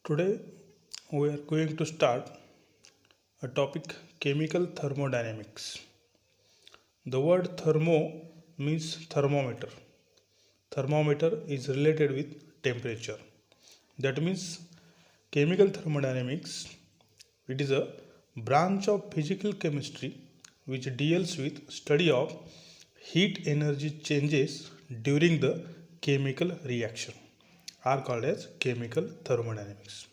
Today we are going to start a topic chemical thermodynamics. The word thermo means thermometer. Thermometer is related with temperature. That means chemical thermodynamics, it is a branch of physical chemistry which deals with study of heat energy changes during the chemical reaction are called as chemical thermodynamics.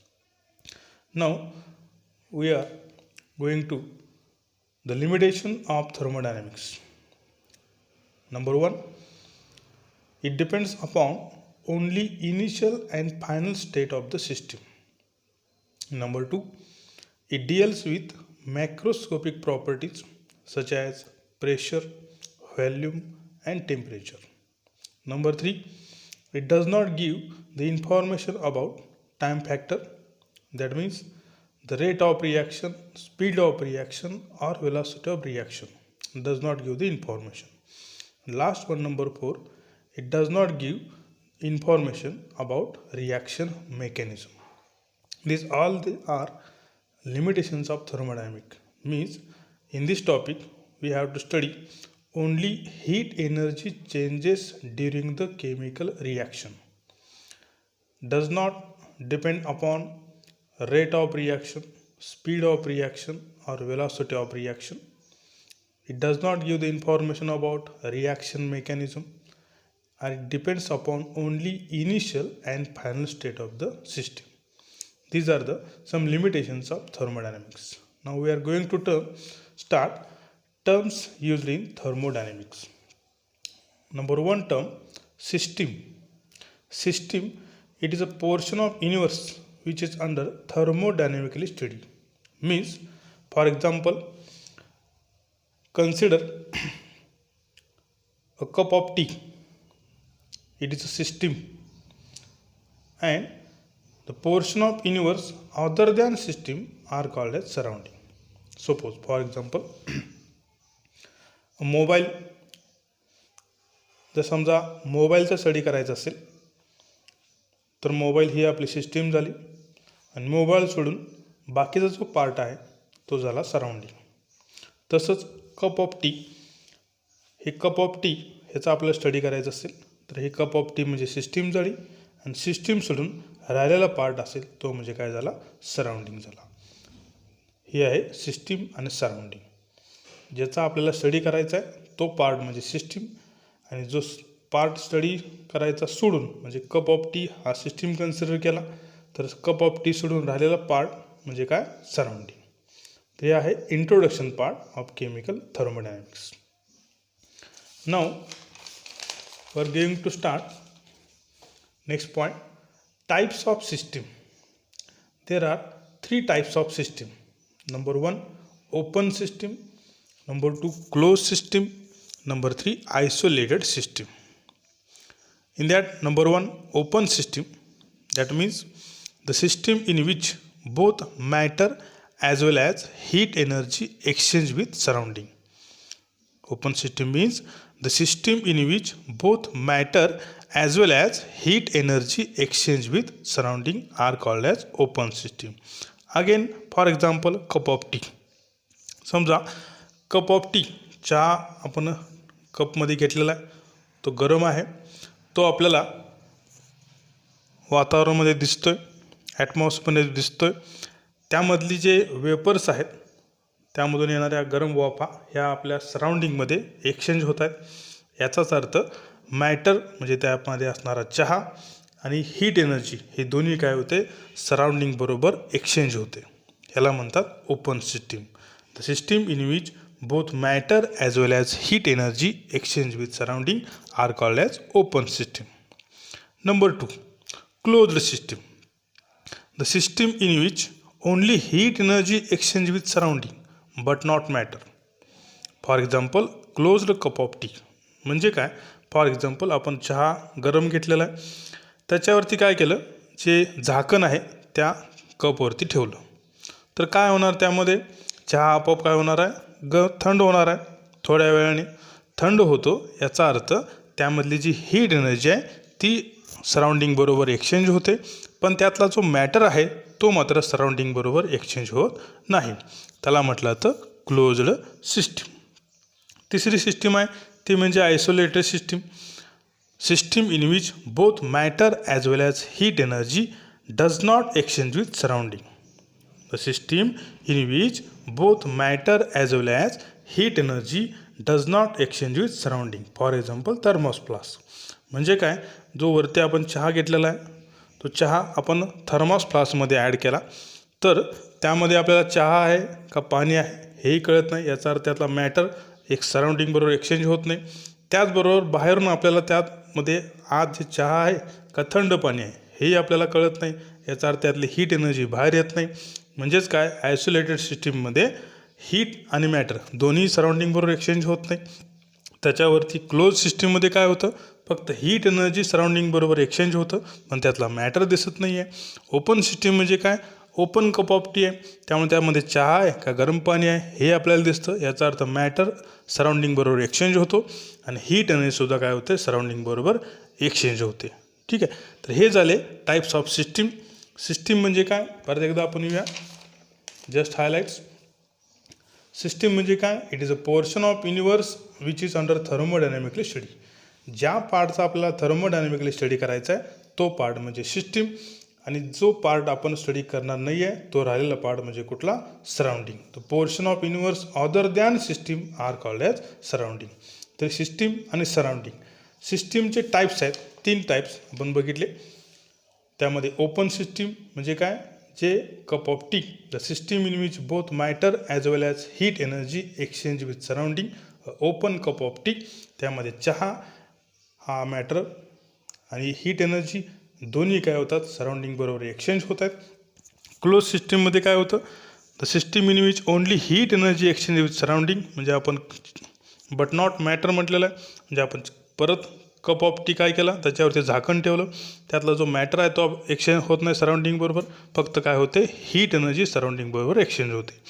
Now we are going to the limitation of thermodynamics. Number one, it depends upon only initial and final state of the system. Number two, it deals with macroscopic properties such as pressure, volume, and temperature. Number three, it does not give the information about time factor. That means the rate of reaction, speed of reaction, or velocity of reaction does not give the information. Last one, number four, it does not give information about reaction mechanism. These all are limitations of thermodynamics. Means in this topic we have to study only heat energy changes during the chemical reaction. Does not depend upon rate of reaction, speed of reaction, or velocity of reaction. It does not give the information about reaction mechanism, and it depends upon only initial and final state of the system. These are the some limitations of thermodynamics. Now we are going to start terms used in thermodynamics. Number one term, system. System, it is a portion of universe which is under thermodynamically study. Means, for example, consider a cup of tea. It is a system, and the portion of universe other than system are called as surrounding. Suppose, for example, mobile, जर समजा मोबाईलचा study करायचा असेल तर mobile ही आपली system झाली आणि mobile सोडून बाकीचा जो पार्ट आहे तो झाला सराउंडिंग. तसंच कप ऑफ टी, हे कप ऑफ टी ह्याचा आपल्याला स्टडी करायचं असेल तर हे कप ऑफ टी म्हणजे सिस्टीम झाली आणि सिस्टीम सोडून राहिलेला पार्ट असेल तो म्हणजे काय झाला, सराउंडिंग झाला. ही आहे सिस्टीम आणि सराउंडिंग. ज्याचा आपल्याला स्टडी करायचा आहे तो पार्ट म्हणजे सिस्टीम, आणि जो पार्ट स्टडी करायचा सोडून म्हणजे कप ऑफ टी हा सिस्टीम कन्सिडर केला तर कप ऑफ टी सोडून राहिलेला पार्ट म्हणजे काय, सराउंडिंग. ते आहे introduction part of chemical thermodynamics. Now we are going to start next point, types of system. There are 3 types of system. Number 1, open system. Number 2, closed system. Number 3, isolated system. In that, number 1, open system. That means the system in which both matter as well as heat energy exchange with surrounding. Open system means the system in which both matter as well as heat energy exchange with surrounding are called as open system. Again, for example, cup of tea. समजा cup of T, चहा आपण कपमध्ये घेतलेला आहे, तो गरम आहे, तो आपल्याला वातावरणामध्ये दिसतोय, ॲटमॉस्फिअरमध्ये दिसतोय. त्यामधली जे वेपर्स आहेत त्यामधून येणाऱ्या गरम वाफा ह्या आपल्या सराउंडिंगमध्ये एक्सचेंज होत आहेत. याचाच अर्थ मॅटर म्हणजे त्यामध्ये असणारा चहा आणि हीट एनर्जी हे दोन्ही काय होते, सराउंडिंग बरोबर एक्सचेंज होते. ह्याला म्हणतात open system. The system in which both matter as well as heat energy exchange with surrounding are called as open system. Number 2, closed system. The system in which only heat energy exchange with surrounding but not matter. For example, closed cup of tea म्हणजे काय, for example आपण चहा गरम घेतलेला आहे, त्याच्यावरती काय केलं, जे झाकण आहे त्या कपवरती ठेवलं तर काय होणार, त्यामध्ये चहा आपोआप काय होणार आहे, थंड होणार आहे. थोड्या वेळाने थंड होतो, याचा अर्थ त्यामधली जी हीट एनर्जी आहे ती सराउंडिंग बरोबर एक्सचेंज होते. पण त्यातला जो मॅटर आहे तो मात्र सराउंडिंग बरोबर एक्सचेंज होत नाही. त्याला म्हटलं तर क्लोज्ड सिस्टीम. तिसरी सिस्टीम आहे ती म्हणजे isolated system. System in which both matter as well as heat energy does not exchange with surrounding. The system in which both matter as well as heat energy does not exchange with surrounding. For example thermos flask. म्हणजे काय, जो वरती आपण चहा घेतलेला आहे तो चहा आपण थर्मोस फ्लास्कमध्ये ॲड केला तर त्यामध्ये आपल्याला चहा आहे का पाणी आहे हेही कळत नाही. याचा अर्थ त्यातला मॅटर एक सराउंडिंग बरोबर एक्सचेंज होत नाही. त्याचबरोबर बाहेरून आपल्याला त्यामध्ये आत जे चहा आहे का थंड पाणी आहे हेही आपल्याला कळत नाही. याचा अर्थ त्यातली हीट एनर्जी बाहेर येत नाही. म्हणजेच काय, आयसोलेटेड सिस्टीममध्ये हीट आणि मॅटर दोन्ही सराउंडिंग बरोबर एक्सचेंज होत नाही. त्याच्यावरती क्लोज सिस्टीममध्ये काय होतं, फक्त हीट एनर्जी सराउंडिंग बरोबर एक्सचेंज होतं पण त्यातला मॅटर दिसत नाही आहे. ओपन सिस्टीम म्हणजे काय, ओपन कप ऑफ टी आहे त्यामुळे त्यामध्ये चहा आहे का गरम पाणी आहे हे आपल्याला दिसतं. याचा अर्थ मॅटर सराउंडिंग बरोबर एक्सचेंज होतो आणि हीट एनर्जीसुद्धा काय होते, सराउंडिंग बरोबर एक्सचेंज होते. ठीक आहे, तर हे झाले टाईप्स ऑफ सिस्टीम. सिस्टीम म्हणजे काय, परत एकदा आपण येऊया, जस्ट हायलाइट्स. सिस्टीम म्हणजे काय, it is a portion of universe which is under thermodynamically study. ज्या पार्टचा आपल्याला थर्मोडायनॅमिकली स्टडी करायचा आहे तो पार्ट म्हणजे सिस्टीम आणि जो पार्ट आपण स्टडी करणार नाही आहे तो राहिलेला पार्ट म्हणजे कुठला, surrounding. The portion of universe other than system are called as surrounding. तर सिस्टीम आणि सराउंडिंग, सिस्टीमचे टाईप्स आहेत, 3 टाईप्स आपण बघितले. त्यामध्ये ओपन सिस्टीम म्हणजे काय, जे cup of T, the system in which both matter as well as heat energy exchange with surrounding. Open cup of T, त्यामध्ये चहा हा मॅटर आणि हीट एनर्जी दोन्ही काय होतात, सराउंडिंग बरोबर एक्सचेंज होत आहेत. क्लोज सिस्टीममध्ये काय होतं, the system in which only heat energy exchange with surrounding. म्हणजे आपण बट नॉट मॅटर म्हटलेलं आहे. म्हणजे आपण परत कप ऑफ टी काय केला, त्याच्यावरती झाकण ठेवलं, त्यातला जो मॅटर आहे तो एक्सचेंज होत नाही सराउंडिंग बरोबर, फक्त काय होते, हीट एनर्जी सराउंडिंग बरोबर एक्सचेंज होते.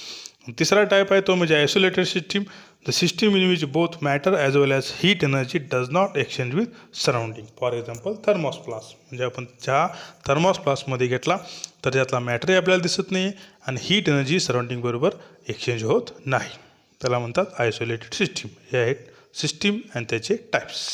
तिसरा टाईप आहे तो म्हणजे isolated system. The system in which both matter as well as heat energy does not exchange with surrounding. For example thermos flask. म्हणजे आपण चहा थर्मोस फ्लास्कमध्ये घेतला तर त्यातला मॅटरही आपल्याला दिसत नाही आणि हीट एनर्जी सराउंडिंग बरोबर एक्सचेंज होत नाही. त्याला म्हणतात आयसोलेटेड सिस्टीम. हे आहेत सिस्टीम आणि त्याचे टाईप्स.